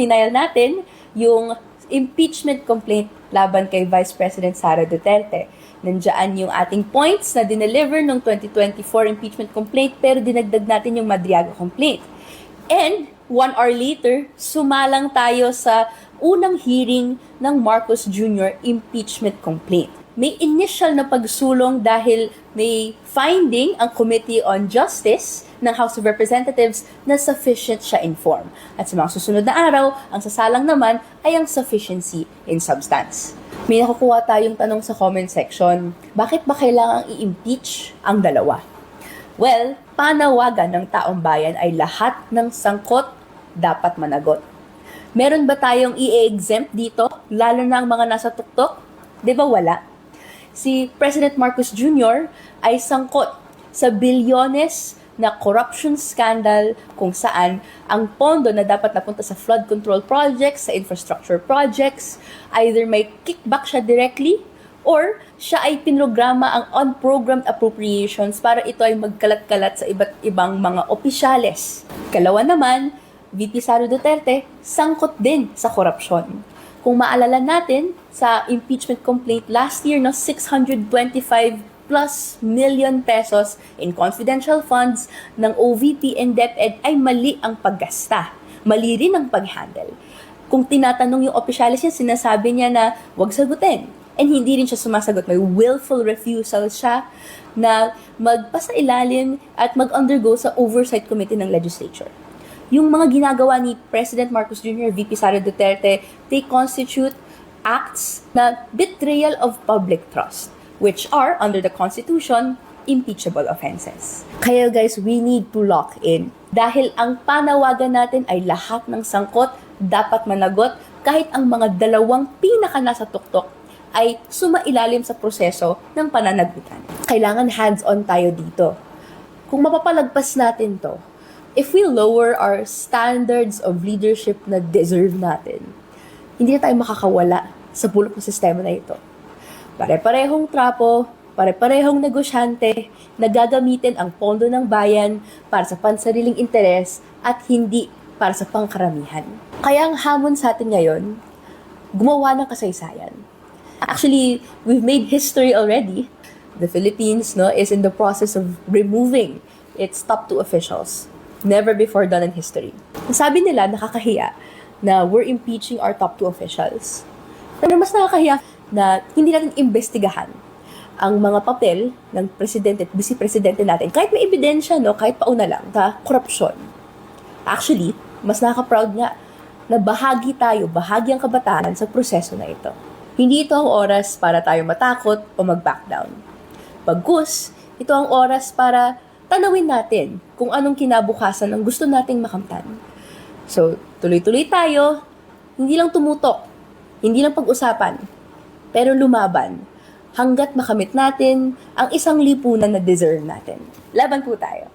final natin yung impeachment complaint laban kay Vice President Sara Duterte. Nandiyan yung ating points na dineliver ng 2024 impeachment complaint pero dinagdag natin yung Madriaga complaint. And 1 hour later, sumalang tayo sa unang hearing ng Marcos Jr. impeachment complaint. May initial na pagsulong dahil may finding ang Committee on Justice ng House of Representatives na sufficient siya in form. At sa mga susunod na araw, ang sasalang naman ay ang sufficiency in substance. May nakukuha tayong tanong sa comment section, bakit ba kailangang i-impeach ang dalawa? Well, panawagan ng taong bayan ay lahat ng sangkot dapat managot. Meron ba tayong i-exempt dito, lalo na ang mga nasa tuktok? Di ba wala? Si President Marcos Jr. ay sangkot sa bilyones na corruption scandal kung saan ang pondo na dapat napunta sa flood control projects, sa infrastructure projects, either may kickback siya directly or siya ay pinrograma ang unprogrammed appropriations para ito ay magkalat-kalat sa iba't ibang mga opisyales. Kalawa naman, VP Sara Duterte, sangkot din sa korupsyon. Kung maalala natin, sa impeachment complaint last year, no, 625 plus million pesos in confidential funds ng OVP and DepEd ay mali ang paggasta. Mali rin ang pag-handle. Kung tinatanong yung opisyalis niya, sinasabi niya na huwag sagutin. And hindi rin siya sumasagot. May willful refusal siya na magpasailalim at mag-undergo sa oversight committee ng legislature. Yung mga ginagawa ni President Marcos Jr., VP Sara Duterte, they constitute acts na betrayal of public trust, which are, under the Constitution, impeachable offenses. Kaya guys, we need to lock in. Dahil ang panawagan natin ay lahat ng sangkot dapat managot kahit ang mga dalawang pinaka nasa tuktok ay sumailalim sa proseso ng pananagutan. Kailangan hands-on tayo dito. Kung mapapalagpas natin to, if we lower our standards of leadership na deserve natin, hindi na tayo makakawala sa bulok ng sistema na ito. Pare-parehong trapo, pare-parehong negosyante na gagamitin ang pondo ng bayan para sa pansariling interes at hindi para sa pangkaramihan. Kaya ang hamon sa atin ngayon, gumawa ng kasaysayan. Actually, we've made history already. The Philippines is in the process of removing its top 2 officials. Never before done in history. Sabi nila, nakakahiya na we're impeaching our top 2 officials. Pero mas nakakahiya na hindi natin imbestigahan ang mga papel ng presidente at vice-presidente natin. Kahit may ebidensya, kahit pauna lang, na korupsyon. Actually, mas nakaka-proud nga na bahagi ang kabataan sa proseso na ito. Hindi ito ang oras para tayo matakot o mag-back down. Bagkus, ito ang oras para tanawin natin kung anong kinabukasan ang gusto nating makamtan. So, tuloy-tuloy tayo, hindi lang tumutok, hindi lang pag-usapan, pero lumaban hanggat makamit natin ang isang lipunan na deserve natin. Laban po tayo.